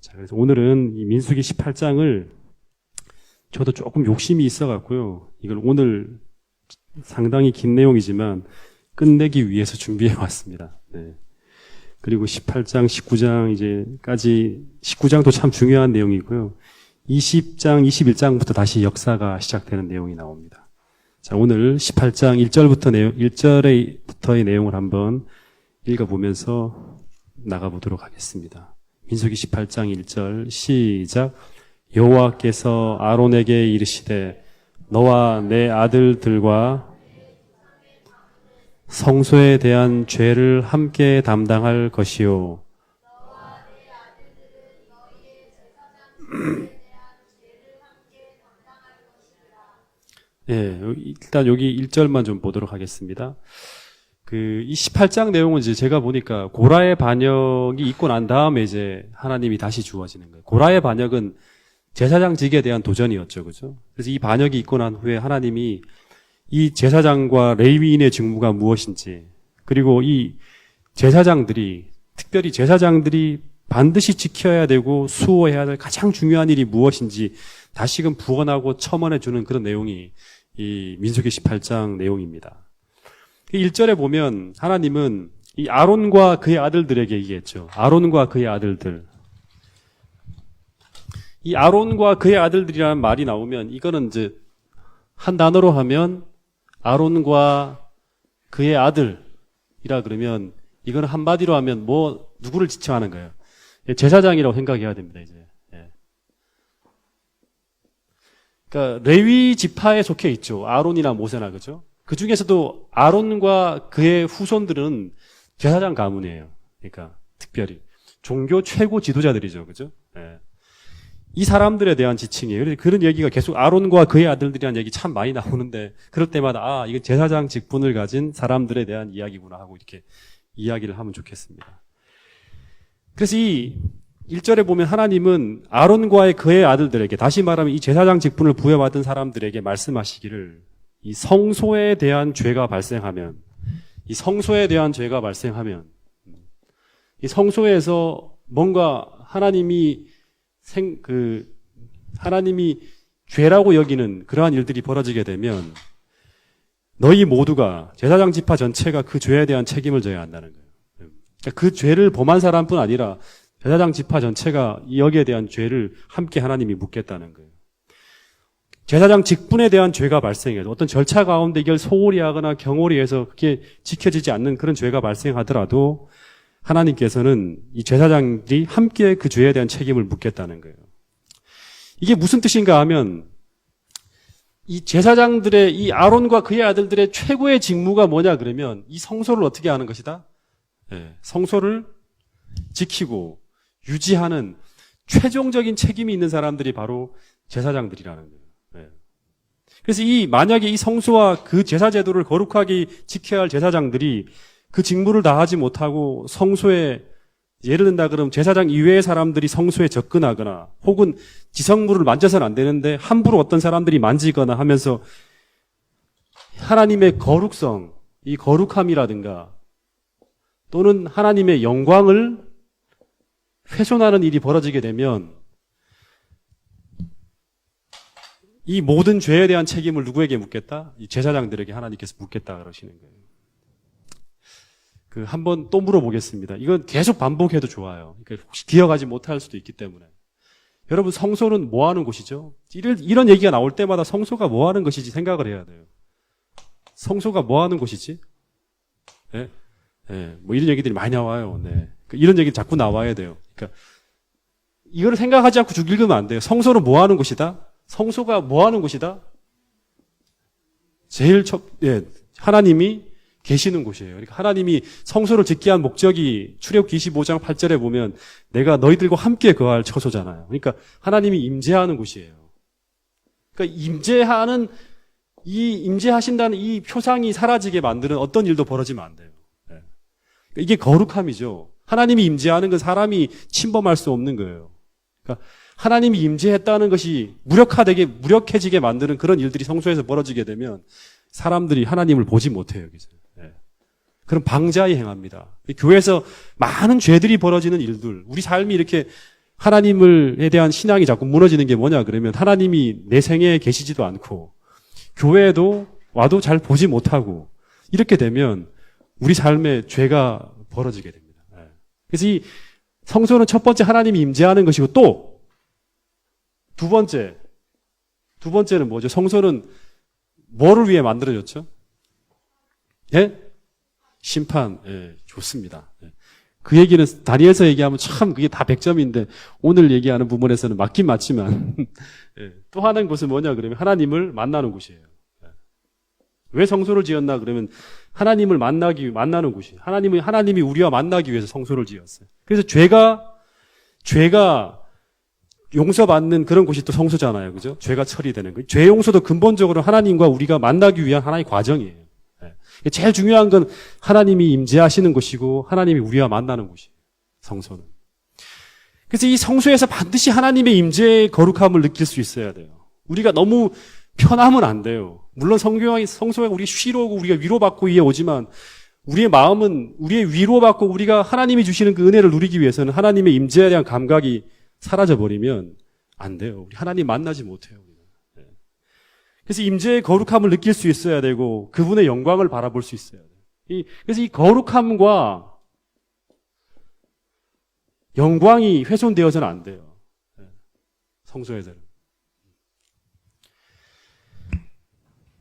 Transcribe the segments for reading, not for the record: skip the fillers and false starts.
자, 그래서 오늘은 이 민수기 18장을 저도 조금 욕심이 있어갖고요. 이걸 오늘 상당히 긴 내용이지만 끝내기 위해서 준비해 왔습니다. 네. 그리고 18장, 19장 이제까지 19장도 참 중요한 내용이고요. 20장, 21장부터 다시 역사가 시작되는 내용이 나옵니다. 자, 오늘 18장 1절부터의 내용을 한번 읽어보면서 나가보도록 하겠습니다. 민수기 18장 1절 시작. 여호와께서 아론에게 이르시되 너와 내 아들들과 성소에 대한 죄를 함께 담당할 것이요. 예, 일단 여기 1절만 좀 보도록 하겠습니다. 이 18장 내용은 이제 제가 보니까 고라의 반역이 있고 난 다음에 이제 하나님이 다시 주어지는 거예요. 고라의 반역은 제사장직에 대한 도전이었죠. 그죠? 그래서 이 반역이 있고 난 후에 하나님이 이 제사장과 레위인의 직무가 무엇인지, 그리고 이 제사장들이, 특별히 제사장들이 반드시 지켜야 되고 수호해야 될 가장 중요한 일이 무엇인지 다시금 부언하고 첨언해 주는 그런 내용이 이 민수기 18장 내용입니다. 1절에 보면 하나님은 이 아론과 그의 아들들에게 얘기했죠. 아론과 그의 아들들. 이 아론과 그의 아들들이라는 말이 나오면 이거는 이제 한 단어로 하면 아론과 그의 아들이라 그러면 이거는 한마디로 하면 누구를 지칭하는 거예요? 제사장이라고 생각해야 됩니다, 이제. 예. 그러니까 레위 지파에 속해 있죠. 아론이나 모세나, 그죠? 그 중에서도 아론과 그의 후손들은 제사장 가문이에요. 그러니까 특별히 종교 최고 지도자들이죠, 그죠? 예. 이 사람들에 대한 지칭이에요. 그런 얘기가 계속 아론과 그의 아들들이라는 얘기 참 많이 나오는데 그럴 때마다 이게 제사장 직분을 가진 사람들에 대한 이야기구나 하고 이렇게 이야기를 하면 좋겠습니다. 그래서 이 1절에 보면 하나님은 아론과의 그의 아들들에게, 다시 말하면 이 제사장 직분을 부여받은 사람들에게 말씀하시기를, 이 성소에 대한 죄가 발생하면, 이 성소에서 뭔가 하나님이 죄라고 여기는 그러한 일들이 벌어지게 되면 너희 모두가, 제사장 지파 전체가 그 죄에 대한 책임을 져야 한다는 거예요. 그러니까 그 죄를 범한 사람뿐 아니라 제사장 지파 전체가 여기에 대한 죄를 함께 하나님이 묻겠다는 거예요. 제사장 직분에 대한 죄가 발생해도 어떤 절차 가운데 이걸 소홀히 하거나 경홀히 해서 그게 지켜지지 않는 그런 죄가 발생하더라도 하나님께서는 이 제사장들이 함께 그 죄에 대한 책임을 묻겠다는 거예요. 이게 무슨 뜻인가 하면 이 제사장들의, 이 아론과 그의 아들들의 최고의 직무가 뭐냐 그러면 이 성소를 어떻게 하는 것이다? 네, 성소를 지키고 유지하는 최종적인 책임이 있는 사람들이 바로 제사장들이라는 거예요. 네. 그래서 만약에 이 성소와 그 제사 제도를 거룩하게 지켜야 할 제사장들이 그 직무를 다하지 못하고 성소에, 예를 든다 그러면 제사장 이외의 사람들이 성소에 접근하거나 혹은 지성물을 만져서는 안 되는데 함부로 어떤 사람들이 만지거나 하면서 하나님의 거룩성, 이 거룩함이라든가 또는 하나님의 영광을 훼손하는 일이 벌어지게 되면 이 모든 죄에 대한 책임을 누구에게 묻겠다? 이 제사장들에게 하나님께서 묻겠다 그러시는 거예요. 한번 또 물어보겠습니다. 이건 계속 반복해도 좋아요. 그러니까 혹시 기억하지 못할 수도 있기 때문에. 여러분, 성소는 뭐 하는 곳이죠? 이런 얘기가 나올 때마다 성소가 뭐 하는 것이지 생각을 해야 돼요. 성소가 뭐 하는 곳이지? 네? 네, 이런 얘기들이 많이 나와요. 네. 이런 얘기 자꾸 나와야 돼요. 그러니까 이거를 생각하지 않고 쭉 읽으면 안 돼요. 성소는 뭐 하는 곳이다? 성소가 뭐 하는 곳이다? 제일 하나님이 계시는 곳이에요. 그러니까 하나님이 성소를 짓게 한 목적이 출애굽기 25장 8절에 보면 내가 너희들과 함께 거할 처소잖아요. 그러니까 하나님이 임재하는 곳이에요. 그러니까 임재하신다는 이 표상이 사라지게 만드는 어떤 일도 벌어지면 안 돼요. 네. 그러니까 이게 거룩함이죠. 하나님이 임재하는 건 사람이 침범할 수 없는 거예요. 그러니까 하나님이 임재했다는 것이 무력해지게 만드는 그런 일들이 성소에서 벌어지게 되면 사람들이 하나님을 보지 못해요, 여기서. 네. 그럼 방자히 행합니다. 교회에서 많은 죄들이 벌어지는 일들, 우리 삶이 이렇게 하나님에 대한 신앙이 자꾸 무너지는 게 뭐냐 그러면 하나님이 내 생애에 계시지도 않고 교회에도 와도 잘 보지 못하고 이렇게 되면 우리 삶에 죄가 벌어지게 됩니다. 그래서 이 성소는 첫 번째 하나님이 임재하는 것이고 또 두 번째는 뭐죠? 성소는 뭐를 위해 만들어졌죠? 예? 심판. 예, 좋습니다. 예. 그 얘기는 다니엘서 얘기하면 참 그게 다 100점인데 오늘 얘기하는 부분에서는 맞긴 맞지만 예. 또 하는 곳은 뭐냐 그러면 하나님을 만나는 곳이에요. 예. 왜 성소를 지었나 그러면 하나님을 만나는 곳이 하나님이 우리와 만나기 위해서 성소를 지었어요. 그래서 죄가 용서받는 그런 곳이 또 성소잖아요. 그죠? 죄가 처리되는 거. 죄 용서도 근본적으로 하나님과 우리가 만나기 위한 하나의 과정이에요. 예. 제일 중요한 건 하나님이 임재하시는 곳이고 하나님이 우리와 만나는 곳이에요. 성소는. 그래서 이 성소에서 반드시 하나님의 임재의 거룩함을 느낄 수 있어야 돼요. 우리가 너무 편하면 안 돼요. 물론 성소에 우리가 쉬러 오고 우리가 위로받고 위에 오지만 우리의 마음은 우리의 위로받고 우리가 하나님이 주시는 그 은혜를 누리기 위해서는 하나님의 임재에 대한 감각이 사라져버리면 안 돼요. 우리 하나님 만나지 못해요. 네. 그래서 임재의 거룩함을 느낄 수 있어야 되고 그분의 영광을 바라볼 수 있어야 돼요. 그래서 이 거룩함과 영광이 훼손되어서는 안 돼요. 네. 성소에서는.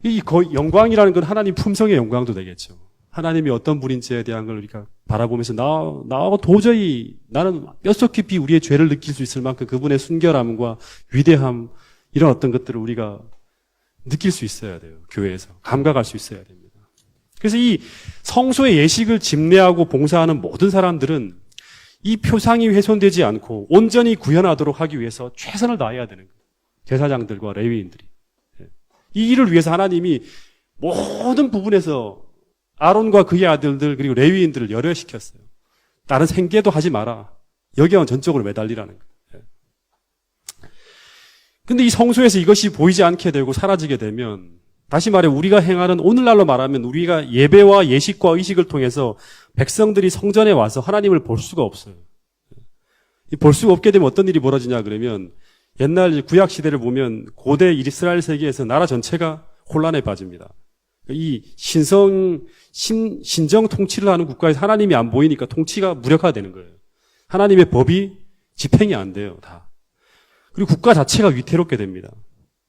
이 영광이라는 건 하나님 품성의 영광도 되겠죠. 하나님이 어떤 분인지에 대한 걸 우리가 바라보면서 나하고 도저히 나는 뼛속 깊이 우리의 죄를 느낄 수 있을 만큼 그분의 순결함과 위대함 이런 어떤 것들을 우리가 느낄 수 있어야 돼요. 교회에서. 감각할 수 있어야 됩니다. 그래서 이 성소의 예식을 집례하고 봉사하는 모든 사람들은 이 표상이 훼손되지 않고 온전히 구현하도록 하기 위해서 최선을 다해야 되는 거예요. 제사장들과 레위인들이. 이 일을 위해서 하나님이 모든 부분에서 아론과 그의 아들들 그리고 레위인들을 열혈시켰어요. 다른 생계도 하지 마라. 여기만 전적으로 매달리라는 거예요. 근데 이 성소에서 이것이 보이지 않게 되고 사라지게 되면 다시 말해 우리가 행하는 오늘날로 말하면 우리가 예배와 예식과 의식을 통해서 백성들이 성전에 와서 하나님을 볼 수가 없어요. 볼 수가 없게 되면 어떤 일이 벌어지냐 그러면 옛날 구약 시대를 보면 고대 이스라엘 세계에서 나라 전체가 혼란에 빠집니다. 이 신정 통치를 하는 국가에서 하나님이 안 보이니까 통치가 무력화되는 거예요. 하나님의 법이 집행이 안 돼요, 다. 그리고 국가 자체가 위태롭게 됩니다.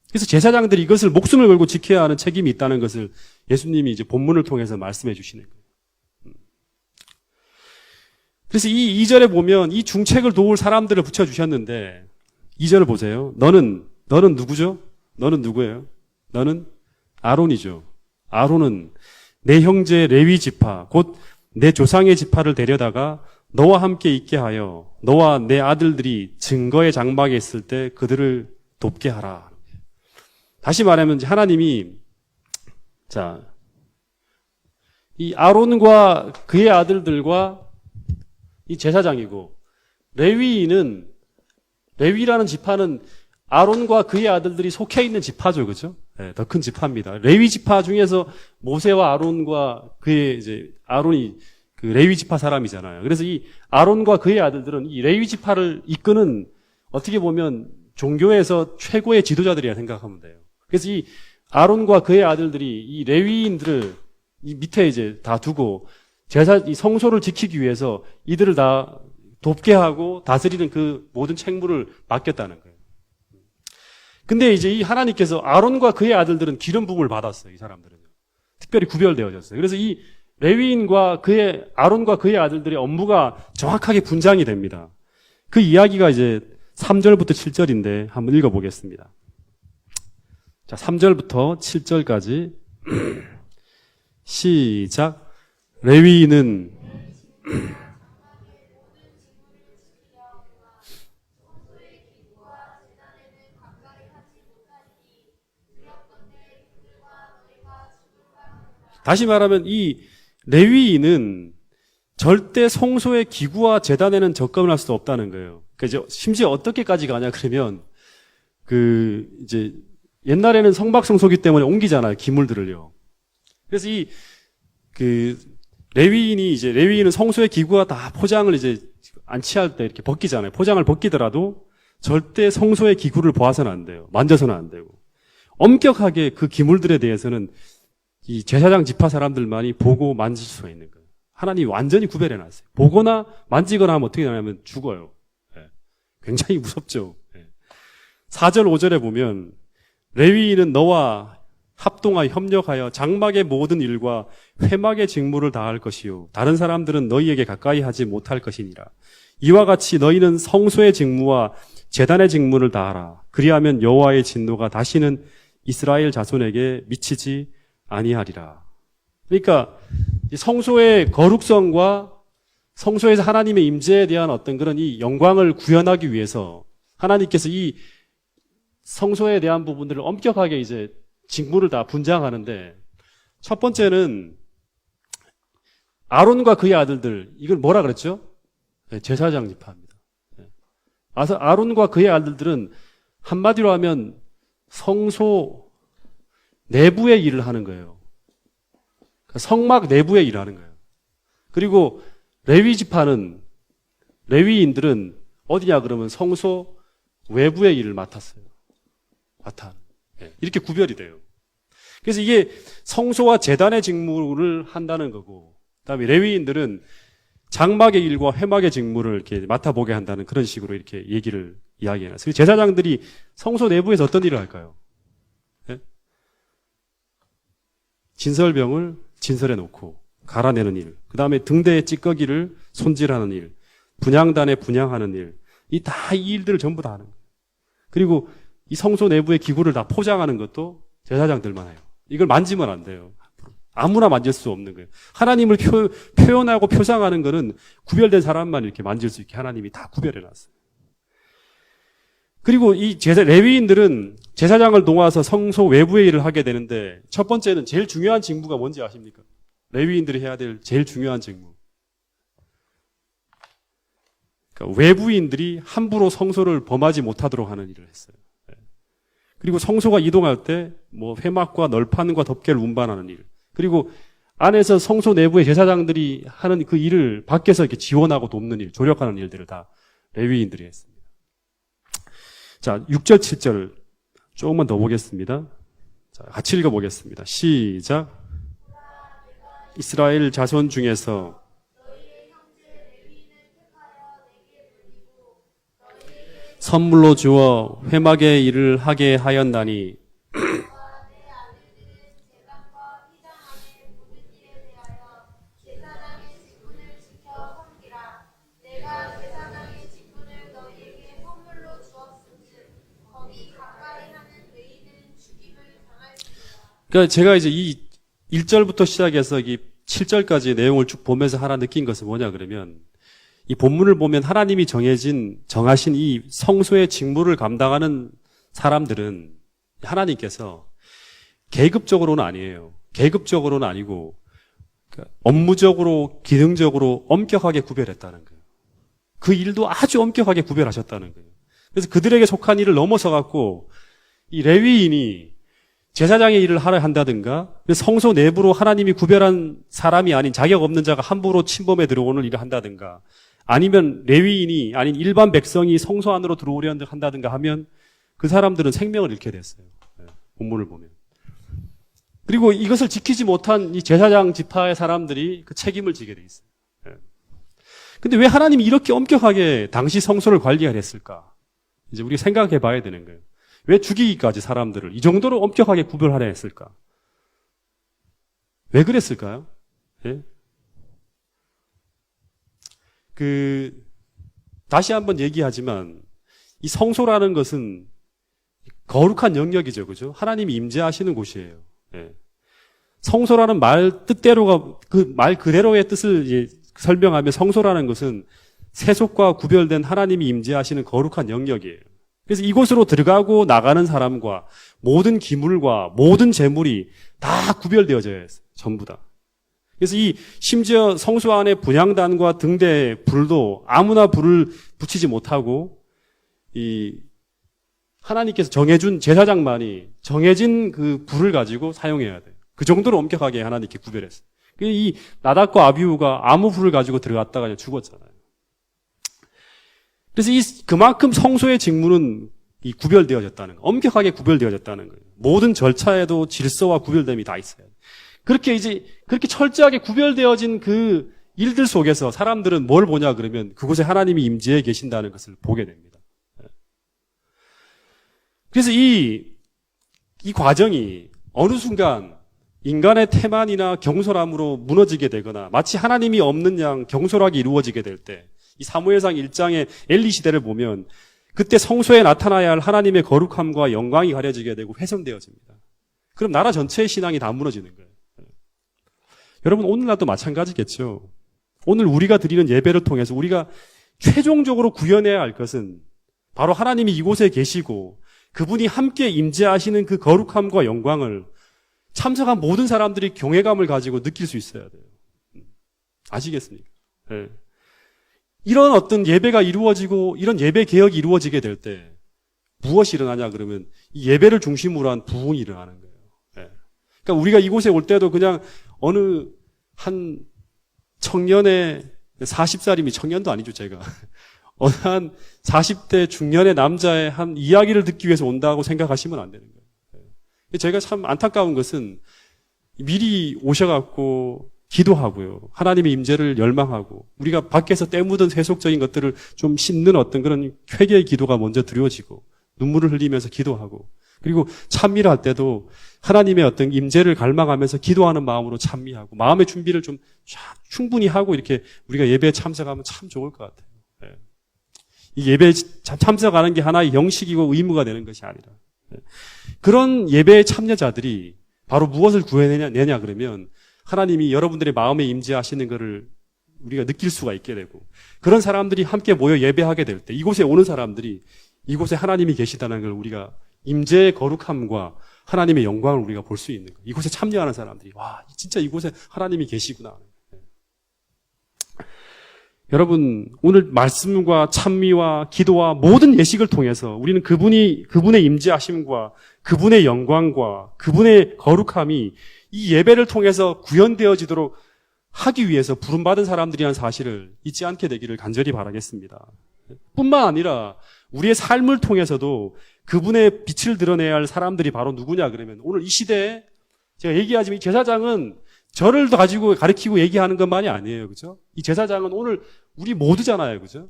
그래서 제사장들이 이것을 목숨을 걸고 지켜야 하는 책임이 있다는 것을 예수님이 이제 본문을 통해서 말씀해 주시는 거예요. 그래서 이 2절에 보면 이 중책을 도울 사람들을 붙여주셨는데 2절을 보세요. 너는 누구죠? 너는 누구예요? 너는 아론이죠. 아론은 내 형제 레위 지파, 곧 내 조상의 지파를 데려다가 너와 함께 있게 하여 너와 내 아들들이 증거의 장막에 있을 때 그들을 돕게 하라. 다시 말하면 하나님이 이 아론과 그의 아들들과 이 제사장이고 레위라는 지파는 아론과 그의 아들들이 속해 있는 지파죠, 그죠? 네, 더 큰 지파입니다. 레위 지파 중에서 모세와 아론과 아론이 그 레위 지파 사람이잖아요. 그래서 이 아론과 그의 아들들은 이 레위 지파를 이끄는 어떻게 보면 종교에서 최고의 지도자들이라 생각하면 돼요. 그래서 이 아론과 그의 아들들이 이 레위인들을 이 밑에 다 두고 이 성소를 지키기 위해서 이들을 다 돕게 하고 다스리는 그 모든 책무를 맡겼다는 거예요. 근데 이 하나님께서 아론과 그의 아들들은 기름 부음을 받았어요. 이 사람들은 특별히 구별되어졌어요. 그래서 이 레위인과 아론과 그의 아들들의 업무가 정확하게 분장이 됩니다. 그 이야기가 3절부터 7절인데 한번 읽어보겠습니다. 자, 3절부터 7절까지 시작. 레위인은 다시 말하면 이 레위인은 절대 성소의 기구와 제단에는 접근할 수 없다는 거예요. 그러니까 심지어 어떻게까지 가냐 그러면 옛날에는 성박성소기 때문에 옮기잖아요, 기물들을요. 그래서 레위인은 성소의 기구와 다 포장을 안치할 때 이렇게 벗기잖아요. 포장을 벗기더라도 절대 성소의 기구를 보아서는 안 돼요. 만져서는 안 되고. 엄격하게 그 기물들에 대해서는 이 제사장 지파 사람들만이 보고 만질 수가 있는 거예요. 하나님이 완전히 구별해 놨어요. 보거나 만지거나 하면 어떻게 되냐면 죽어요. 예. 굉장히 무섭죠. 예. 4절 5절에 보면 레위인은 너와 합동하여 협력하여 장막의 모든 일과 회막의 직무를 다할 것이요 다른 사람들은 너희에게 가까이 하지 못할 것이니라. 이와 같이 너희는 성소의 직무와 제단의 직무를 다하라. 그리하면 여호와의 진노가 다시는 이스라엘 자손에게 미치지 아니하리라. 그러니까 성소의 거룩성과 성소에서 하나님의 임재에 대한 어떤 그런 이 영광을 구현하기 위해서 하나님께서 이 성소에 대한 부분들을 엄격하게 이제 직무를 다 분장하는데, 첫 번째는 아론과 그의 아들들, 이걸 뭐라 그랬죠? 네, 제사장 지파입니다. 네. 아론과 그의 아들들은 한마디로 하면 성소 내부의 일을 하는 거예요. 성막 내부의 일을 하는 거예요. 그리고 레위 지파는, 레위인들은 어디냐 그러면 성소 외부의 일을 맡았어요. 이렇게 구별이 돼요. 그래서 이게 성소와 제단의 직무를 한다는 거고, 그다음에 레위인들은 장막의 일과 회막의 직무를 이렇게 맡아보게 한다는 그런 식으로 이렇게 얘기를 이야기해놨어요. 제사장들이 성소 내부에서 어떤 일을 할까요? 네? 진설병을 진설해 놓고 갈아내는 일, 그다음에 등대의 찌꺼기를 손질하는 일, 분향단에 분향하는 일, 이 일들을 전부 다 하는 거예요. 그리고 이 성소 내부의 기구를 다 포장하는 것도 제사장들만 해요. 이걸 만지면 안 돼요. 아무나 만질 수 없는 거예요. 하나님을 표현하고 표상하는 거는 구별된 사람만 이렇게 만질 수 있게 하나님이 다 구별해 놨어요. 그리고 이 레위인들은 제사장을 놓아서 성소 외부의 일을 하게 되는데, 첫 번째는 제일 중요한 직무가 뭔지 아십니까? 레위인들이 해야 될 제일 중요한 직무. 그러니까 외부인들이 함부로 성소를 범하지 못하도록 하는 일을 했어요. 그리고 성소가 이동할 때 뭐 회막과 널판과 덮개를 운반하는 일, 그리고 안에서 성소 내부의 제사장들이 하는 그 일을 밖에서 이렇게 지원하고 돕는 일, 조력하는 일들을 다 레위인들이 했습니다. 자, 6절, 7절 조금만 더 보겠습니다. 자, 같이 읽어보겠습니다. 시작. 이스라엘 자손 중에서 선물로 주어 회막의 일을 하게 하였나니 그러니까 제가 이제 이 1절부터 시작해서 이 7절까지 내용을 쭉 보면서 하나 느낀 것은 뭐냐 그러면, 이 본문을 보면 하나님이 정하신 이 성소의 직무를 감당하는 사람들은 하나님께서 계급적으로는 아니에요. 계급적으로는 아니고 업무적으로, 기능적으로 엄격하게 구별했다는 거예요. 그 일도 아주 엄격하게 구별하셨다는 거예요. 그래서 그들에게 속한 일을 넘어서 갖고 이 레위인이 제사장의 일을 하려 한다든가, 성소 내부로 하나님이 구별한 사람이 아닌 자격 없는 자가 함부로 침범해 들어오는 일을 한다든가, 아니면 레위인이 아닌 일반 백성이 성소 안으로 들어오려 한다든가 하면 그 사람들은 생명을 잃게 됐어요. 본문을 보면. 그리고 이것을 지키지 못한 이 제사장 지파의 사람들이 그 책임을 지게 돼 있어요. 근데 왜 하나님이 이렇게 엄격하게 당시 성소를 관리하려 했을까? 이제 우리가 생각해 봐야 되는 거예요. 왜 죽이기까지 사람들을 이 정도로 엄격하게 구별하려 했을까? 왜 그랬을까요? 예? 다시 한번 얘기하지만, 이 성소라는 것은 거룩한 영역이죠. 그죠? 하나님이 임재하시는 곳이에요. 예. 성소라는 말 뜻대로가, 그 말 그대로의 뜻을 이제 설명하면 성소라는 것은 세속과 구별된 하나님이 임재하시는 거룩한 영역이에요. 그래서 이곳으로 들어가고 나가는 사람과 모든 기물과 모든 재물이 다 구별되어져야 했어요. 전부 다. 그래서 심지어 성소 안에 분향단과 등대 불도 아무나 불을 붙이지 못하고, 하나님께서 정해준 제사장만이 정해진 그 불을 가지고 사용해야 돼요. 그 정도로 엄격하게 하나님께 구별했어요. 이 나답과 아비후가 아무 불을 가지고 들어갔다가 그냥 죽었잖아요. 그래서 그만큼 성소의 직무는 구별되어졌다는 거예요. 엄격하게 구별되어졌다는 거예요. 모든 절차에도 질서와 구별됨이 다 있어요. 그렇게 철저하게 구별되어진 그 일들 속에서 사람들은 뭘 보냐 그러면 그곳에 하나님이 임재해 계신다는 것을 보게 됩니다. 그래서 이 과정이 어느 순간 인간의 태만이나 경솔함으로 무너지게 되거나 마치 하나님이 없는 양 경솔하게 이루어지게 될 때, 이 사무엘상 1장의 엘리 시대를 보면 그때 성소에 나타나야 할 하나님의 거룩함과 영광이 가려지게 되고 훼손되어집니다. 그럼 나라 전체의 신앙이 다 무너지는 거예요. 여러분, 오늘날도 마찬가지겠죠. 오늘 우리가 드리는 예배를 통해서 우리가 최종적으로 구현해야 할 것은 바로 하나님이 이곳에 계시고 그분이 함께 임재하시는 그 거룩함과 영광을 참석한 모든 사람들이 경외감을 가지고 느낄 수 있어야 돼요. 아시겠습니까? 네. 이런 어떤 예배가 이루어지고 이런 예배 개혁이 이루어지게 될 때 무엇이 일어나냐 그러면 이 예배를 중심으로 한 부흥이 일어나는 거예요. 네. 그러니까 우리가 이곳에 올 때도 그냥 어느 한 청년의 40살이면 청년도 아니죠, 제가. 어느 한 40대 중년의 남자의 한 이야기를 듣기 위해서 온다고 생각하시면 안 되는 거예요. 제가 참 안타까운 것은 미리 오셔갖고 기도하고요. 하나님의 임재를 열망하고 우리가 밖에서 때묻은 세속적인 것들을 좀 씻는 어떤 그런 회개의 기도가 먼저 드려지고 눈물을 흘리면서 기도하고 그리고 찬미를 할 때도 하나님의 어떤 임재를 갈망하면서 기도하는 마음으로 찬미하고 마음의 준비를 좀 충분히 하고 이렇게 우리가 예배에 참석하면 참 좋을 것 같아요. 네. 이 예배에 참석하는 게 하나의 형식이고 의무가 되는 것이 아니라 네. 그런 예배의 참여자들이 바로 무엇을 구해내냐 그러면 하나님이 여러분들의 마음에 임재하시는 것을 우리가 느낄 수가 있게 되고 그런 사람들이 함께 모여 예배하게 될 때 이곳에 오는 사람들이 이곳에 하나님이 계시다는 걸 우리가 임재의 거룩함과 하나님의 영광을 우리가 볼 수 있는 거예요. 이곳에 참여하는 사람들이 와 진짜 이곳에 하나님이 계시구나. 여러분 오늘 말씀과 찬미와 기도와 모든 예식을 통해서 우리는 그분의 임재하심과 그분의 영광과 그분의 거룩함이 이 예배를 통해서 구현되어지도록 하기 위해서 부름받은 사람들이라는 사실을 잊지 않게 되기를 간절히 바라겠습니다. 뿐만 아니라 우리의 삶을 통해서도 그분의 빛을 드러내야 할 사람들이 바로 누구냐 그러면 오늘 이 시대에 제가 얘기하지만 이 제사장은 저를 가지고 가리키고 얘기하는 것만이 아니에요. 그죠? 이 제사장은 오늘 우리 모두잖아요. 그죠?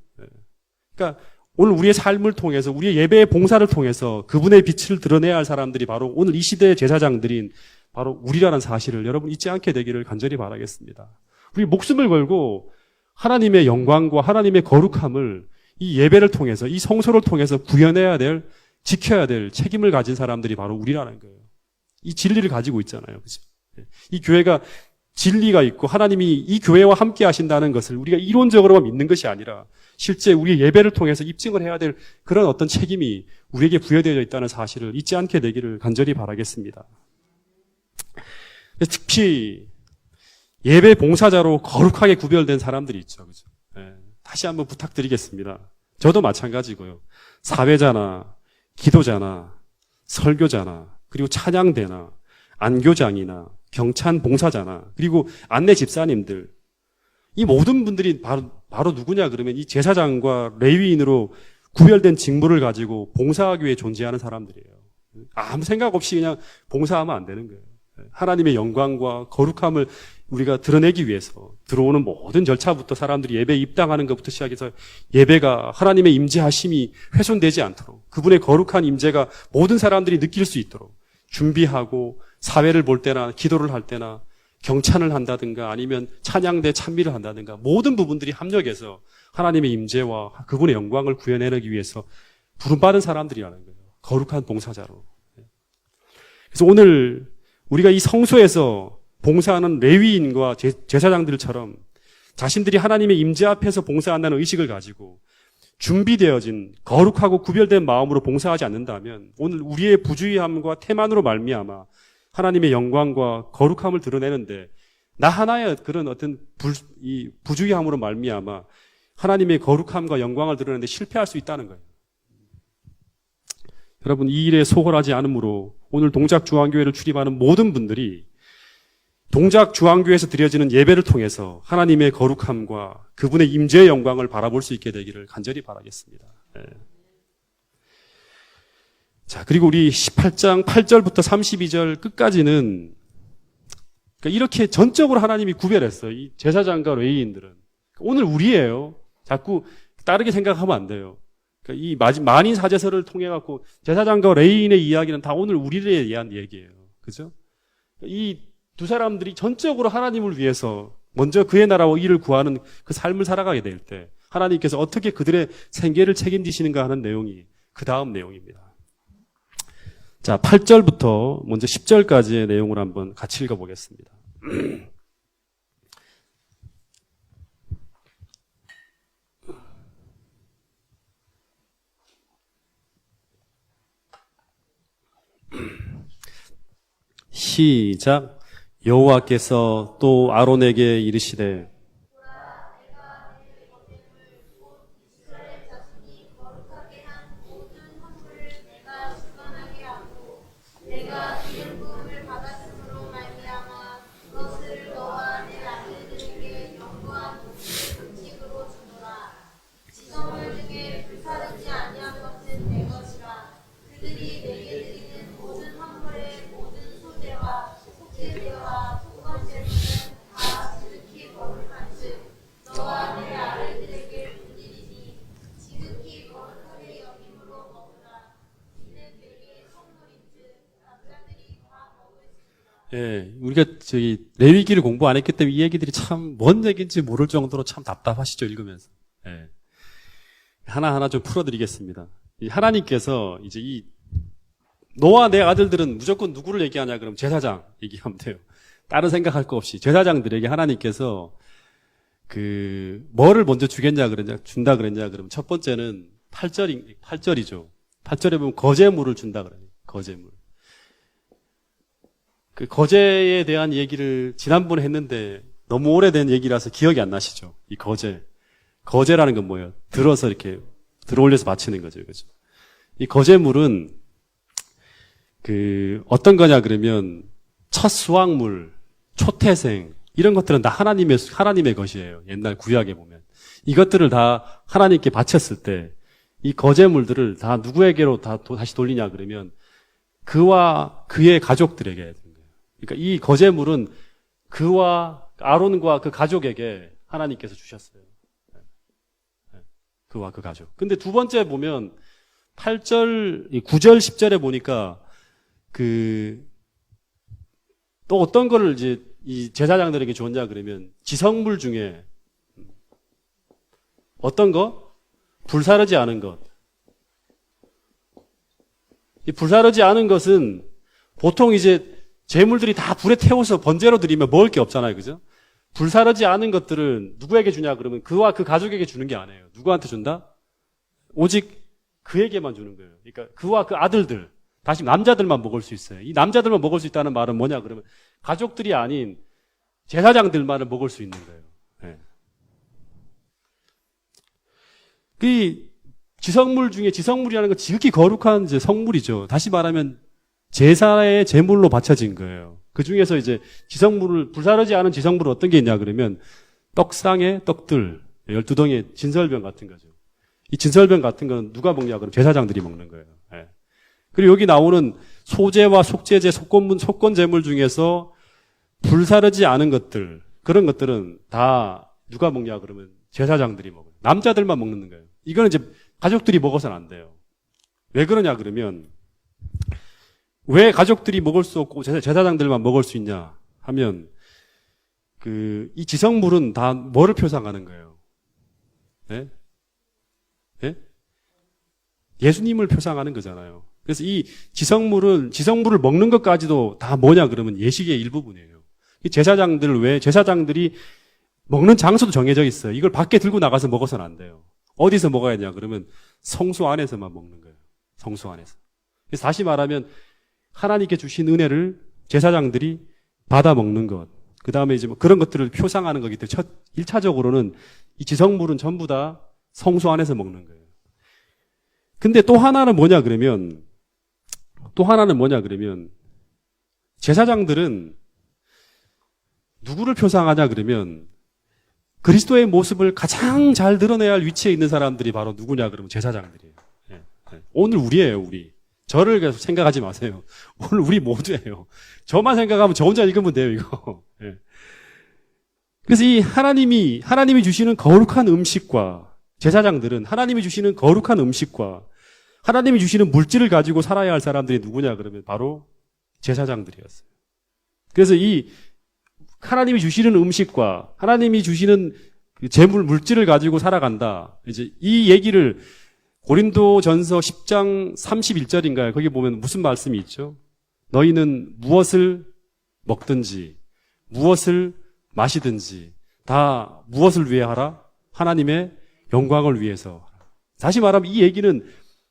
그러니까 오늘 우리의 삶을 통해서 우리의 예배의 봉사를 통해서 그분의 빛을 드러내야 할 사람들이 바로 오늘 이 시대의 제사장들인 바로 우리라는 사실을 여러분 잊지 않게 되기를 간절히 바라겠습니다. 우리 목숨을 걸고 하나님의 영광과 하나님의 거룩함을 이 예배를 통해서 이 성소를 통해서 구현해야 될 지켜야 될 책임을 가진 사람들이 바로 우리라는 거예요. 이 진리를 가지고 있잖아요. 그렇죠? 이 교회가 진리가 있고 하나님이 이 교회와 함께 하신다는 것을 우리가 이론적으로만 믿는 것이 아니라 실제 우리의 예배를 통해서 입증을 해야 될 그런 어떤 책임이 우리에게 부여되어 있다는 사실을 잊지 않게 되기를 간절히 바라겠습니다. 특히 예배 봉사자로 거룩하게 구별된 사람들이 있죠. 그죠? 네. 다시 한번 부탁드리겠습니다. 저도 마찬가지고요. 사회자나 기도자나 설교자나 그리고 찬양대나 안교장이나 경찬 봉사자나 그리고 안내 집사님들 이 모든 분들이 바로 누구냐 그러면 이 제사장과 레위인으로 구별된 직무를 가지고 봉사하기 위해 존재하는 사람들이에요. 아무 생각 없이 그냥 봉사하면 안 되는 거예요. 하나님의 영광과 거룩함을 우리가 드러내기 위해서 들어오는 모든 절차부터 사람들이 예배에 입당하는 것부터 시작해서 예배가 하나님의 임재하심이 훼손되지 않도록 그분의 거룩한 임재가 모든 사람들이 느낄 수 있도록 준비하고 사회를 볼 때나 기도를 할 때나 경찬을 한다든가 아니면 찬양대 찬미를 한다든가 모든 부분들이 합력해서 하나님의 임재와 그분의 영광을 구현해내기 위해서 부름받은 사람들이라는 거예요. 거룩한 봉사자로. 그래서 오늘 우리가 이 성소에서 봉사하는 레위인과 제사장들처럼 자신들이 하나님의 임재 앞에서 봉사한다는 의식을 가지고 준비되어진 거룩하고 구별된 마음으로 봉사하지 않는다면 오늘 우리의 부주의함과 태만으로 말미암아 하나님의 영광과 거룩함을 드러내는데 나 하나의 그런 어떤 부주의함으로 말미암아 하나님의 거룩함과 영광을 드러내는데 실패할 수 있다는 거예요. 여러분 이 일에 소홀하지 않으므로 오늘 동작중앙교회를 출입하는 모든 분들이 동작 중앙교회에서 드려지는 예배를 통해서 하나님의 거룩함과 그분의 임재의 영광을 바라볼 수 있게 되기를 간절히 바라겠습니다. 예. 자, 그리고 우리 18장 8절부터 32절 끝까지는 그러니까 이렇게 전적으로 하나님이 구별했어요. 이 제사장과 레위인들은. 오늘 우리예요. 자꾸 다르게 생각하면 안 돼요. 그러니까 이 만인 사제설을 통해 갖고 제사장과 레위인의 이야기는 다 오늘 우리에 대한 얘기예요. 그죠? 이 두 사람들이 전적으로 하나님을 위해서 먼저 그의 나라와 일을 구하는 그 삶을 살아가게 될 때 하나님께서 어떻게 그들의 생계를 책임지시는가 하는 내용이 그 다음 내용입니다. 자, 8절부터 먼저 10절까지의 내용을 한번 같이 읽어보겠습니다. 시작. 여호와께서 또 아론에게 이르시되 예, 우리가 레위기를 공부 안 했기 때문에 이 얘기들이 참 뭔 얘기인지 모를 정도로 참 답답하시죠, 읽으면서. 예. 하나하나 좀 풀어드리겠습니다. 하나님께서 이제 너와 내 아들들은 무조건 누구를 얘기하냐, 그럼 제사장 얘기하면 돼요. 다른 생각할 거 없이. 제사장들에게 하나님께서 뭐를 먼저 준다 그랬냐, 그러면 첫 번째는 8절이죠. 8절에 보면 거제물을 준다 그래요. 거제물. 그 거제에 대한 얘기를 지난번에 했는데 너무 오래된 얘기라서 기억이 안 나시죠? 이 거제. 거제라는 건 뭐예요? 들어서 이렇게 들어올려서 바치는 거죠. 그죠? 이 거제물은 어떤 거냐 그러면 첫 수확물, 초태생 이런 것들은 다 하나님의 것이에요. 옛날 구약에 보면. 이것들을 다 하나님께 바쳤을 때 이 거제물들을 다 누구에게로 다시 돌리냐 그러면 그와 그의 가족들에게. 그러니까 이 거제물은 아론과 그 가족에게 하나님께서 주셨어요. 그와 그 가족. 근데 두 번째 보면 8절, 9절, 10절에 보니까 또 어떤 거를 이제 이 제사장들에게 줬냐 그러면 지성물 중에 어떤 거? 불사르지 않은 것. 이 불사르지 않은 것은 보통 이제 재물들이 다 불에 태워서 번제로 드리면 먹을 게 없잖아요. 그죠? 불사르지 않은 것들은 누구에게 주냐 그러면 그와 그 가족에게 주는 게 아니에요. 누구한테 준다? 오직 그에게만 주는 거예요. 그러니까 그와 그 아들들, 다시 남자들만 먹을 수 있어요. 이 남자들만 먹을 수 있다는 말은 뭐냐 그러면 가족들이 아닌 제사장들만을 먹을 수 있는 거예요. 네. 그 지성물 중에 지성물이라는 건 지극히 거룩한 이제 성물이죠. 다시 말하면 제사의 제물로 바쳐진 거예요. 그 중에서 이제 불사르지 않은 지성물은 어떤 게 있냐 그러면 떡상의 떡들, 12덩이의 진설병 같은 거죠. 이 진설병 같은 건 누가 먹냐 그러면 제사장들이 먹는 거예요. 네. 그리고 여기 나오는 소제와 속제제, 속건 제물 중에서 불사르지 않은 것들, 그런 것들은 다 누가 먹냐 그러면 제사장들이 먹어요. 남자들만 먹는 거예요. 이거는 이제 가족들이 먹어서는 안 돼요. 왜 그러냐 그러면 왜 가족들이 먹을 수 없고 제사장들만 먹을 수 있냐 하면 이 지성물은 다 뭐를 표상하는 거예요? 네? 네? 예수님을 표상하는 거잖아요. 그래서 이 지성물을 먹는 것까지도 다 뭐냐 그러면 예식의 일부분이에요. 제사장들이 먹는 장소도 정해져 있어요. 이걸 밖에 들고 나가서 먹어서는 안 돼요. 어디서 먹어야 되냐 그러면 성소 안에서만 먹는 거예요. 성소 안에서. 그래서 다시 말하면 하나님께 주신 은혜를 제사장들이 받아 먹는 것. 그 다음에 이제 그런 것들을 표상하는 거기 때문에 1차적으로는 이 지성물은 전부 다 성소 안에서 먹는 거예요. 근데 또 하나는 뭐냐 그러면 제사장들은 누구를 표상하냐 그러면 그리스도의 모습을 가장 잘 드러내야 할 위치에 있는 사람들이 바로 누구냐 그러면 제사장들이에요. 예, 예. 오늘 우리예요, 우리. 저를 계속 생각하지 마세요. 오늘 우리 모두예요. 저만 생각하면 저 혼자 읽으면 돼요, 이거. 예. 그래서 이 하나님이 주시는 거룩한 음식과 제사장들은 하나님이 주시는 거룩한 음식과 하나님이 주시는 물질을 가지고 살아야 할 사람들이 누구냐 그러면 바로 제사장들이었어요. 그래서 이 하나님이 주시는 음식과 하나님이 주시는 재물, 물질을 가지고 살아간다. 이제 이 얘기를 고린도전서 10장 31절인가요? 거기 보면 무슨 말씀이 있죠? 너희는 무엇을 먹든지 무엇을 마시든지 다 무엇을 위해 하라? 하나님의 영광을 위해서. 다시 말하면 이 얘기는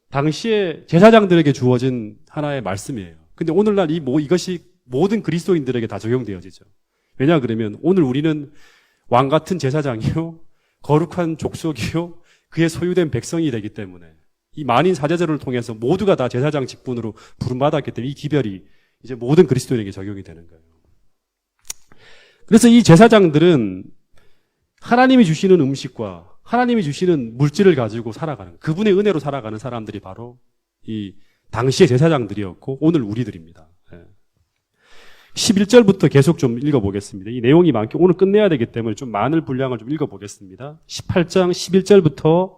당시에 제사장들에게 주어진 하나의 말씀이에요. 근데 오늘날 이것이 모든 그리스도인들에게 다 적용되어지죠. 왜냐 그러면 오늘 우리는 왕 같은 제사장이요, 거룩한 족속이요, 그의 소유된 백성이 되기 때문에 이 만인 사제절을 통해서 모두가 다 제사장 직분으로 부름받았기 때문에 이 기별이 이제 모든 그리스도인에게 적용이 되는 거예요. 그래서 이 제사장들은 하나님이 주시는 음식과 하나님이 주시는 물질을 가지고 살아가는, 그분의 은혜로 살아가는 사람들이 바로 이 당시의 제사장들이었고 오늘 우리들입니다. 11절부터 계속 좀 읽어보겠습니다. 이 내용이 많기 오늘 끝내야 되기 때문에 좀 많은 분량을 좀 읽어보겠습니다. 18장 11절부터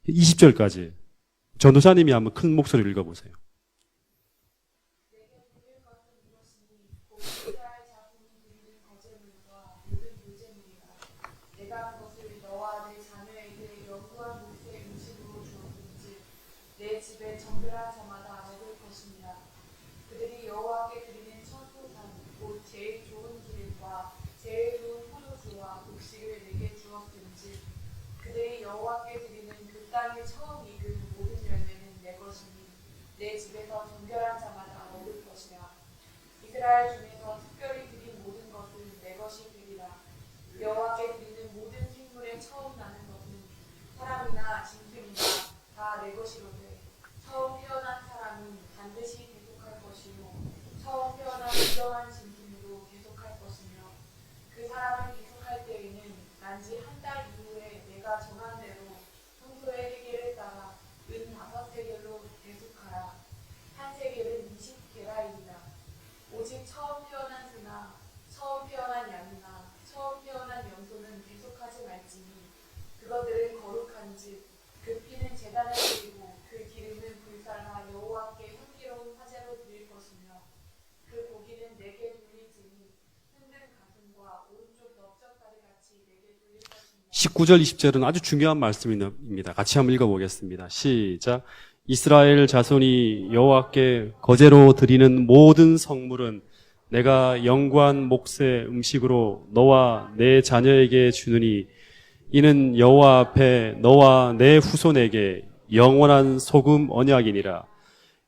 20절까지 전도사님이 한번 큰 목소리로 읽어보세요. 내 집에 정결한 자마다 먹을 것입니다. 그들이 여호와께 드리는 천소산 곧 제일 좋은 기름과 제일 좋은 포도주와 곡식을 내게 주었든지 그들이 여호와께 드리는 그 땅에 처음 익은 모든 열매는 내 것이니 내 집에서 정결한 자마다 먹을 것이라. 이스라엘 중에서 특별히 드린 모든 것은 내 것이 되리라. 여호와께 드리는 모든 생물의 처음 나는 것은 사람이나 짐승이나 다 내 것이로되 처음 태어난 사람은 반드시 계속할 것이요 처음 태어난 인정한 짐승으로 계속할 것이며 그 사람을 계속할 때에는 난지 한 달 이후에 내가 정한 대로 평소의 세겔을 따라 은 5세겔로 계속하라. 한 세겔은 20게라이니라. 오직 처음 태어난 새나 처음 태어난 양이나 처음 태어난 염소는 계속하지 말지니 그것들은 거룩한즉 그 피는 제단에 드리고 그 기름은 불살라 여호와께 향기로운 화제로 드릴 것이며 그 고기는 내게 돌릴지니 흔든 가슴과 오른쪽 넓적다리 같이 내게 돌릴 것이며 19절 20절은 아주 중요한 말씀입니다. 같이 한번 읽어보겠습니다. 시작. 이스라엘 자손이 여호와께 거제로 드리는 모든 성물은 내가 영관 목새 음식으로 너와 내 자녀에게 주느니 이는 여호와 앞에 너와 내 후손에게 영원한 소금 언약이니라.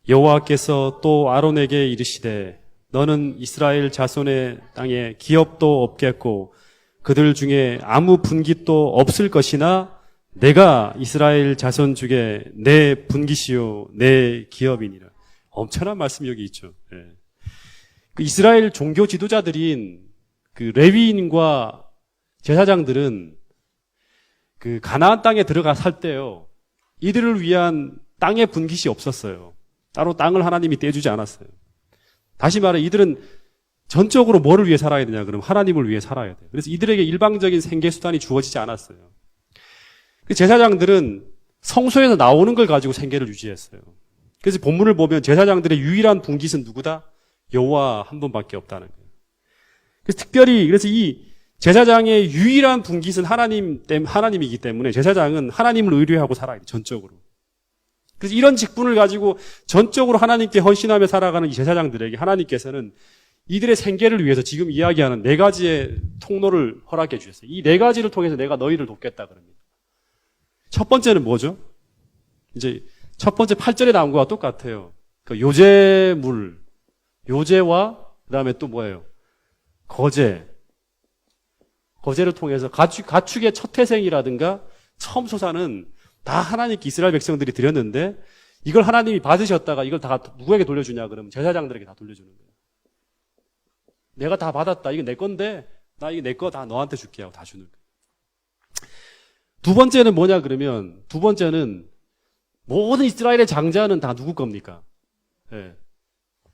여호와께서 또 아론에게 이르시되 너는 이스라엘 자손의 땅에 기업도 없겠고 그들 중에 아무 분깃도 없을 것이나 내가 이스라엘 자손 중에 내 분깃이요 내 기업이니라. 엄청난 말씀이 여기 있죠. 그 이스라엘 종교 지도자들인 그 레위인과 제사장들은 그 가나안 땅에 들어가 살 때요, 이들을 위한 땅의 분깃이 없었어요. 따로 땅을 하나님이 떼주지 않았어요. 다시 말해 이들은 전적으로 뭐를 위해 살아야 되냐 그러면 하나님을 위해 살아야 돼요. 그래서 이들에게 일방적인 생계 수단이 주어지지 않았어요. 그 제사장들은 성소에서 나오는 걸 가지고 생계를 유지했어요. 그래서 본문을 보면 제사장들의 유일한 분깃은 누구다? 여호와 한 분밖에 없다는 거예요. 그래서 특별히 그래서 이 제사장의 유일한 분깃은 하나님이기 때문에 제사장은 하나님을 의뢰하고 살아야 돼요. 전적으로. 그래서 이런 직분을 가지고 전적으로 하나님께 헌신하며 살아가는 이 제사장들에게 하나님께서는 이들의 생계를 위해서 지금 이야기하는 4가지의 통로를 허락해 주셨어요. 이 4가지를 통해서 내가 너희를 돕겠다 그럽니다. 첫 번째는 뭐죠? 이제 첫 번째 8절에 나온 거와 똑같아요. 그 요제물, 요제와 그다음에 또 뭐예요? 거제를 통해서 가축의 첫 태생이라든가 처음 소사는 다 하나님께 이스라엘 백성들이 드렸는데 이걸 하나님이 받으셨다가 이걸 다 누구에게 돌려주냐 그러면 제사장들에게 다 돌려주는 거예요. 내가 다 받았다. 이게 내 건데 나 이게 내 거 다 너한테 줄게 하고 다 주는 거예요. 두 번째는 뭐냐 그러면 두 번째는 모든 이스라엘의 장자는 다 누구 겁니까? 예.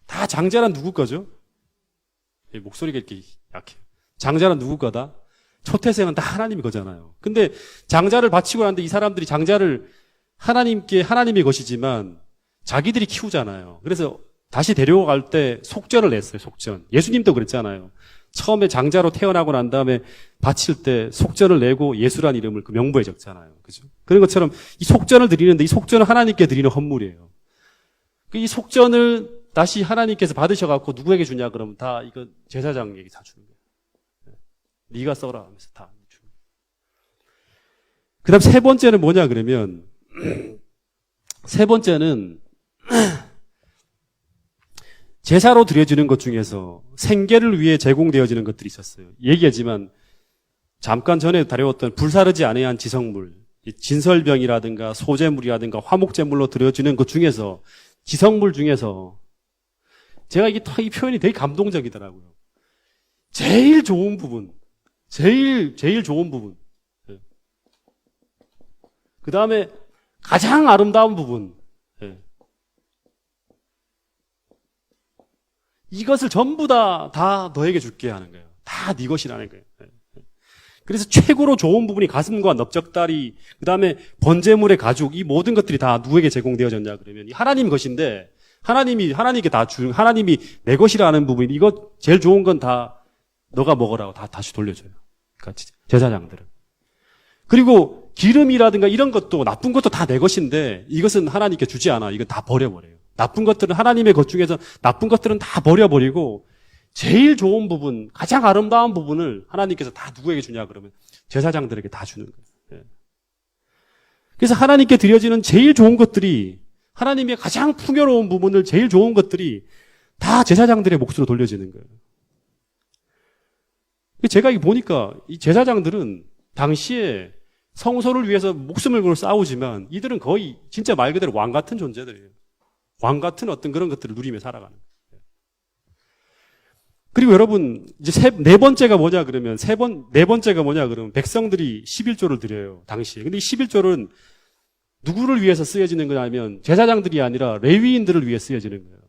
다 장자는 누구 거죠? 예, 목소리가 이렇게 약해요. 장자는 누구 거다? 초태생은 다 하나님이 거잖아요. 근데 장자를 바치고 나는데 이 사람들이 장자를 하나님의 것이지만 자기들이 키우잖아요. 그래서 다시 데려갈 때 속전을 냈어요, 속전. 예수님도 그랬잖아요. 처음에 장자로 태어나고 난 다음에 바칠 때 속전을 내고 예수란 이름을 그 명부에 적잖아요. 그죠? 그런 것처럼 이 속전을 드리는데 이 속전은 하나님께 드리는 헌물이에요. 이 속전을 다시 하나님께서 받으셔갖고 누구에게 주냐 그러면 다 이거 제사장에게 다 주는 거예요. 네가 써라 하면서 다 주는 거예요. 그 다음 세 번째는 뭐냐 그러면 세 번째는 제사로 드려지는 것 중에서 생계를 위해 제공되어지는 것들이 있었어요. 얘기하지만 잠깐 전에 다뤄왔던 불사르지 아니한 지성물, 진설병이라든가 소재물이라든가 화목제물로 드려지는 것 중에서 지성물 중에서 제가 이 표현이 되게 감동적이더라고요. 제일 좋은 부분, 제일 좋은 부분. 그 다음에 가장 아름다운 부분. 이것을 전부 다 너에게 줄게 하는 거예요. 다 네 것이라는 거예요. 그래서 최고로 좋은 부분이 가슴과 넓적다리, 그 다음에 번제물의 가죽, 이 모든 것들이 다 누구에게 제공되어졌냐 그러면 하나님 것인데 하나님께 다 준, 하나님이 내 것이라는 부분, 이거 제일 좋은 건 다 너가 먹으라고 다 다시 돌려줘요. 그러니까 제사장들은. 그리고 기름이라든가 이런 것도 나쁜 것도 다 내 것인데 이것은 하나님께 주지 않아. 이건 다 버려버려요. 나쁜 것들은 하나님의 것 중에서 나쁜 것들은 다 버려버리고 제일 좋은 부분, 가장 아름다운 부분을 하나님께서 다 누구에게 주냐 그러면 제사장들에게 다 주는 거예요. 그래서 하나님께 드려지는 제일 좋은 것들이 하나님의 가장 풍요로운 부분을 제일 좋은 것들이 다 제사장들의 몫으로 돌려지는 거예요. 제가 보니까 이 제사장들은 당시에 성소를 위해서 목숨을 걸고 싸우지만 이들은 거의 진짜 말 그대로 왕 같은 존재들이에요. 왕 같은 어떤 그런 것들을 누리며 살아가는 거예요. 그리고 여러분, 이제 네 번째가 뭐냐 그러면 네 번째가 뭐냐 그러면 백성들이 11조를 드려요, 당시에. 근데 이 11조는 누구를 위해서 쓰여지는 거냐면 제사장들이 아니라 레위인들을 위해 쓰여지는 거예요.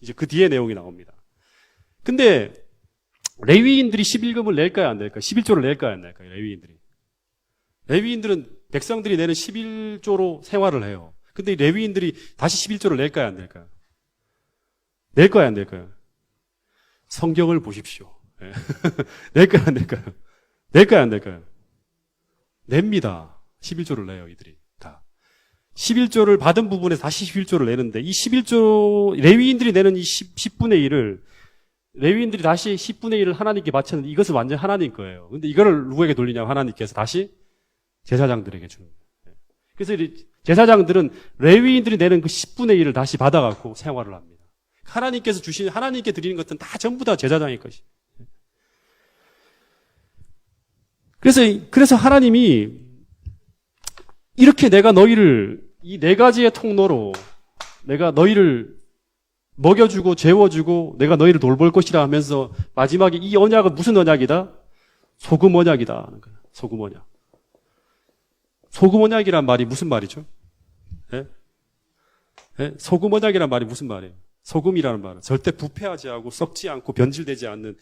이제 그 뒤에 내용이 나옵니다. 근데 레위인들이 11금을 낼까요, 안 낼까요? 11조를 낼까요, 안 낼까요? 레위인들은 백성들이 내는 11조로 생활을 해요. 근데 레위인들이 다시 11조를 낼까요, 안 낼까요? 낼까요, 안 낼까요? 성경을 보십시오. 낼까요, 안 낼까요? 낼까요, 안 낼까요? 냅니다. 11조를 내요, 이들이 다. 11조를 받은 부분에서 다시 11조를 내는데 이 11조, 레위인들이 내는 이 10분의 1을 레위인들이 다시 10분의 1을 하나님께 바쳤는데 이것은 완전 하나님 거예요. 근데 이거를 누구에게 돌리냐고 하나님께서 다시 제사장들에게 주는 거예요. 그래서 제사장들은 레위인들이 내는 그 10분의 1을 다시 받아갖고 생활을 합니다. 하나님께서 주신, 하나님께 드리는 것은 다 전부 다 제사장의 것이. 그래서 하나님이 이렇게 내가 너희를 이 네 가지의 통로로 내가 너희를 먹여주고 재워주고 내가 너희를 돌볼 것이라 하면서 마지막에 이 언약은 무슨 언약이다? 소금 언약이다 하는 거예요. 소금 언약. 소금 언약이란 말이 무슨 말이죠? 예? 예? 소금 언약이란 말이 무슨 말이에요? 소금이라는 말은 절대 부패하지 않고 썩지 않고 변질되지 않는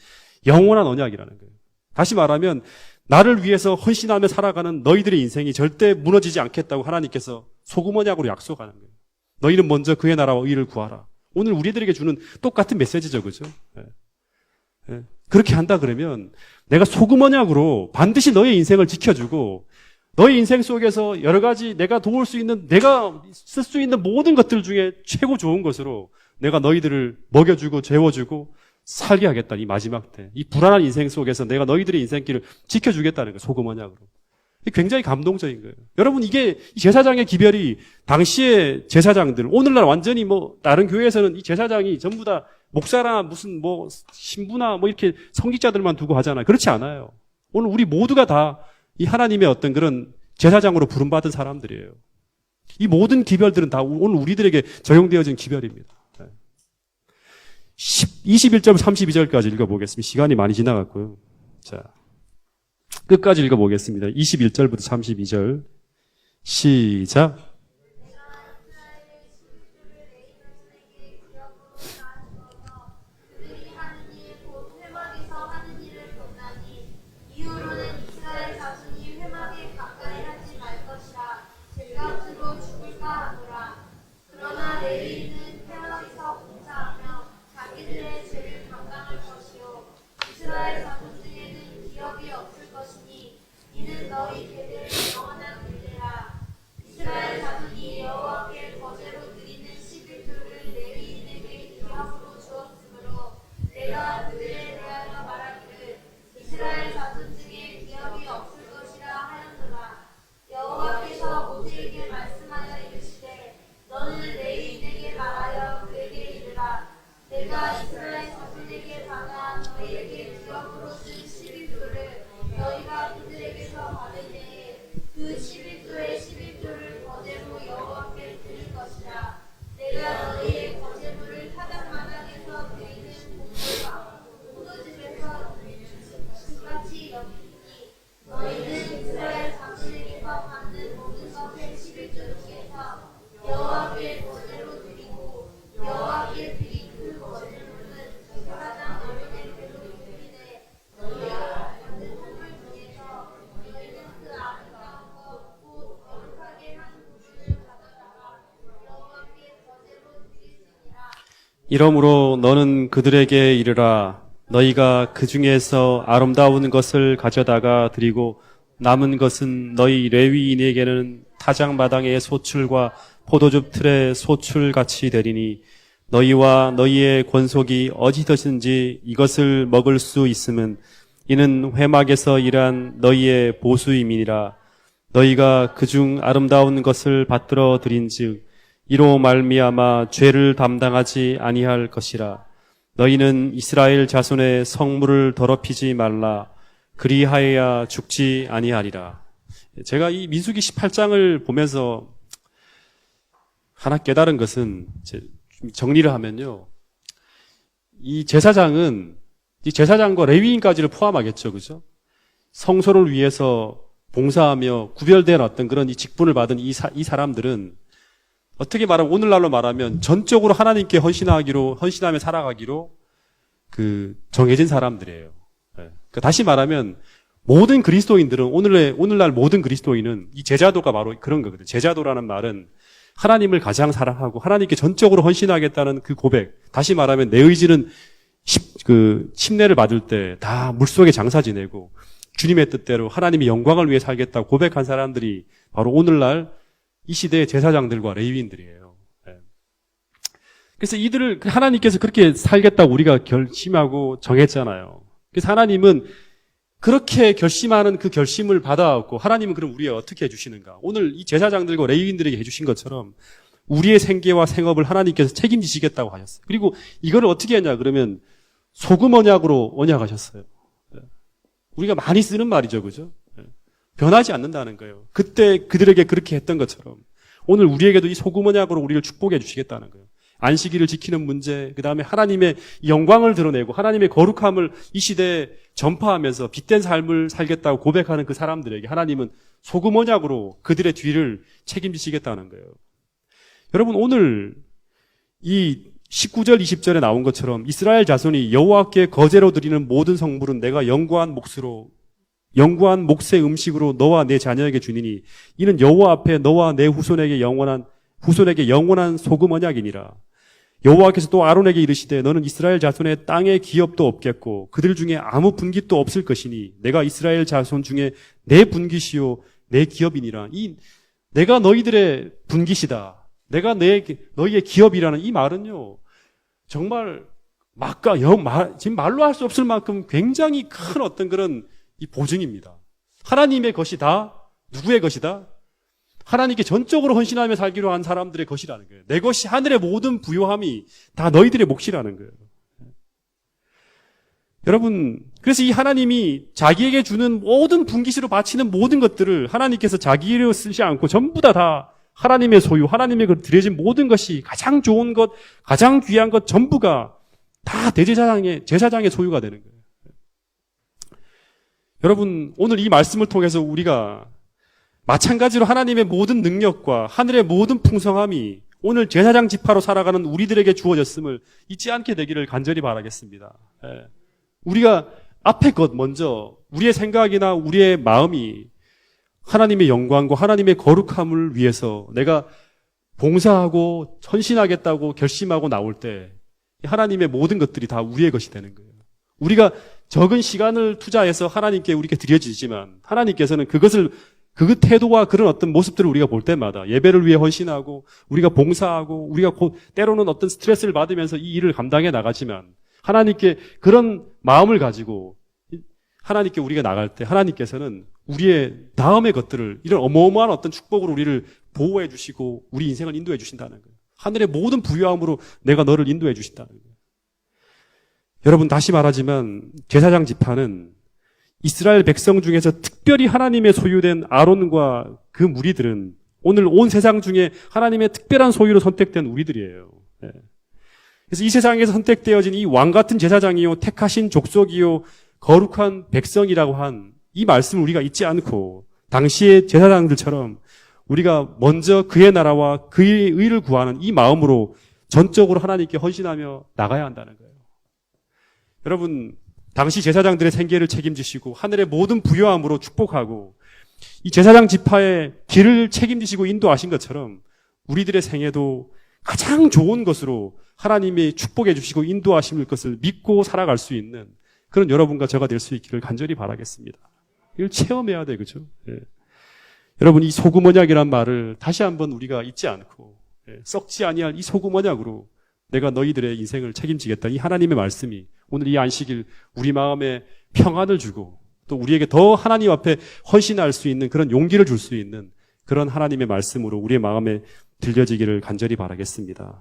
영원한 언약이라는 거예요. 다시 말하면 나를 위해서 헌신하며 살아가는 너희들의 인생이 절대 무너지지 않겠다고 하나님께서 소금 언약으로 약속하는 거예요. 너희는 먼저 그의 나라와 의를 구하라. 오늘 우리들에게 주는 똑같은 메시지죠, 그죠? 예. 예. 그렇게 한다 그러면 내가 소금 언약으로 반드시 너의 인생을 지켜주고 너의 인생 속에서 여러 가지 내가 도울 수 있는, 내가 쓸 수 있는 모든 것들 중에 최고 좋은 것으로 내가 너희들을 먹여주고 재워주고 살게 하겠다. 이 마지막 때. 이 불안한 인생 속에서 내가 너희들의 인생길을 지켜주겠다는 거예요. 소금 언약으로. 굉장히 감동적인 거예요. 여러분, 이게 이 제사장의 기별이 당시의 제사장들, 오늘날 완전히 다른 교회에서는 이 제사장이 전부 다 목사나 무슨 신부나 이렇게 성직자들만 두고 하잖아요. 그렇지 않아요. 오늘 우리 모두가 다 이 하나님의 어떤 그런 제사장으로 부름받은 사람들이에요. 이 모든 기별들은 다 오늘 우리들에게 적용되어진 기별입니다. 21절, 32절까지 읽어보겠습니다. 시간이 많이 지나갔고요. 자, 끝까지 읽어보겠습니다. 21절부터 32절. 시작. 이러므로 너는 그들에게 이르라. 너희가 그 중에서 아름다운 것을 가져다가 드리고 남은 것은 너희 레위인에게는 타작마당의 소출과 포도즙 틀의 소출같이 되리니 너희와 너희의 권속이 어디서든지 이것을 먹을 수 있음은 이는 회막에서 일한 너희의 보수임이니라. 너희가 그중 아름다운 것을 받들어 드린즉 이로 말미암아 죄를 담당하지 아니할 것이라. 너희는 이스라엘 자손의 성물을 더럽히지 말라. 그리하여야 죽지 아니하리라. 제가 이 민수기 18장을 보면서 하나 깨달은 것은, 정리를 하면요, 이 제사장과 레위인까지를 포함하겠죠, 그죠? 성소를 위해서 봉사하며 구별된 어떤 그런 이 직분을 받은 이 사람들은 어떻게 말하면, 오늘날로 말하면 전적으로 하나님께 헌신하며 살아가기로 정해진 사람들이에요. 그러니까 다시 말하면 모든 그리스도인들은, 오늘날 모든 그리스도인은 이 제자도가 바로 그런 거거든요. 제자도라는 말은 하나님을 가장 사랑하고 하나님께 전적으로 헌신하겠다는 그 고백. 다시 말하면 내 의지는 침례를 받을 때 다 물속에 장사 지내고 주님의 뜻대로 하나님의 영광을 위해 살겠다고 고백한 사람들이 바로 오늘날 이 시대의 제사장들과 레위인들이에요. 그래서 이들을 하나님께서 그렇게 살겠다고 우리가 결심하고 정했잖아요. 그래서 하나님은 그렇게 결심하는 그 결심을 받아왔고, 하나님은 그럼 우리에 어떻게 해주시는가? 오늘 이 제사장들과 레위인들에게 해주신 것처럼 우리의 생계와 생업을 하나님께서 책임지시겠다고 하셨어요. 그리고 이거를 어떻게 했냐 그러면 소금 언약으로 언약하셨어요. 우리가 많이 쓰는 말이죠, 그죠? 변하지 않는다는 거예요. 그때 그들에게 그렇게 했던 것처럼 오늘 우리에게도 이 소금 언약으로 우리를 축복해 주시겠다는 거예요. 안식일을 지키는 문제, 그 다음에 하나님의 영광을 드러내고 하나님의 거룩함을 이 시대에 전파하면서 빛된 삶을 살겠다고 고백하는 그 사람들에게 하나님은 소금 언약으로 그들의 뒤를 책임지시겠다는 거예요. 여러분, 오늘 이 19절 20절에 나온 것처럼 이스라엘 자손이 여호와께 거제로 드리는 모든 성물은 내가 영구한 몫의 음식으로 너와 내 자녀에게 주니니 이는 여호와 앞에 너와 내 후손에게 영원한 소금 언약이니라. 여호와께서 또 아론에게 이르시되 너는 이스라엘 자손의 땅에 기업도 없겠고 그들 중에 아무 분깃도 없을 것이니 내가 이스라엘 자손 중에 내 분깃이요 내 기업이니라. 내가 너희들의 분깃이다. 내가 너희의 기업이라는 이 말은요, 정말 지금 말로 할 수 없을 만큼 굉장히 큰 어떤 그런 이 보증입니다. 하나님의 것이다. 누구의 것이다? 하나님께 전적으로 헌신하며 살기로 한 사람들의 것이라는 거예요. 내 것이 하늘의 모든 부요함이 다 너희들의 몫이라는 거예요. 여러분, 그래서 이 하나님이 자기에게 주는 모든 분깃으로 바치는 모든 것들을 하나님께서 자기로 쓰지 않고 전부 다 하나님의 소유, 하나님의 드려진 모든 것이 가장 좋은 것, 가장 귀한 것 전부가 다 제사장의 소유가 되는 거예요. 여러분, 오늘 이 말씀을 통해서 우리가 마찬가지로 하나님의 모든 능력과 하늘의 모든 풍성함이 오늘 제사장 지파로 살아가는 우리들에게 주어졌음을 잊지 않게 되기를 간절히 바라겠습니다. 우리가 앞에 것 먼저 우리의 생각이나 우리의 마음이 하나님의 영광과 하나님의 거룩함을 위해서 내가 봉사하고 헌신하겠다고 결심하고 나올 때 하나님의 모든 것들이 다 우리의 것이 되는 거예요. 우리가 적은 시간을 투자해서 하나님께 우리에게 드려지지만 하나님께서는 그 태도와 그런 어떤 모습들을 우리가 볼 때마다 예배를 위해 헌신하고 우리가 봉사하고 우리가 때로는 어떤 스트레스를 받으면서 이 일을 감당해 나가지만 하나님께 그런 마음을 가지고 하나님께 우리가 나갈 때 하나님께서는 우리의 다음의 것들을 이런 어마어마한 어떤 축복으로 우리를 보호해 주시고 우리 인생을 인도해 주신다는 거예요. 하늘의 모든 부유함으로 내가 너를 인도해 주신다는 거예요. 여러분 다시 말하지만 제사장 지파는 이스라엘 백성 중에서 특별히 하나님의 소유된 아론과 그 무리들은 오늘 온 세상 중에 하나님의 특별한 소유로 선택된 우리들이에요. 그래서 이 세상에서 선택되어진 이 왕같은 제사장이요 택하신 족속이요 거룩한 백성이라고 한 이 말씀을 우리가 잊지 않고 당시의 제사장들처럼 우리가 먼저 그의 나라와 그의 의를 구하는 이 마음으로 전적으로 하나님께 헌신하며 나가야 한다는 거예요. 여러분 당시 제사장들의 생계를 책임지시고 하늘의 모든 부요함으로 축복하고 이 제사장 지파의 길을 책임지시고 인도하신 것처럼 우리들의 생애도 가장 좋은 것으로 하나님이 축복해 주시고 인도하실 것을 믿고 살아갈 수 있는 그런 여러분과 저가 될 수 있기를 간절히 바라겠습니다. 이걸 체험해야 돼, 그죠? 여러분 이 소금 언약이란 말을 다시 한번 우리가 잊지 않고 썩지 아니할 이 소금 언약으로 내가 너희들의 인생을 책임지겠다. 이 하나님의 말씀이 오늘 이 안식일 우리 마음에 평안을 주고 또 우리에게 더 하나님 앞에 헌신할 수 있는 그런 용기를 줄 수 있는 그런 하나님의 말씀으로 우리의 마음에 들려지기를 간절히 바라겠습니다.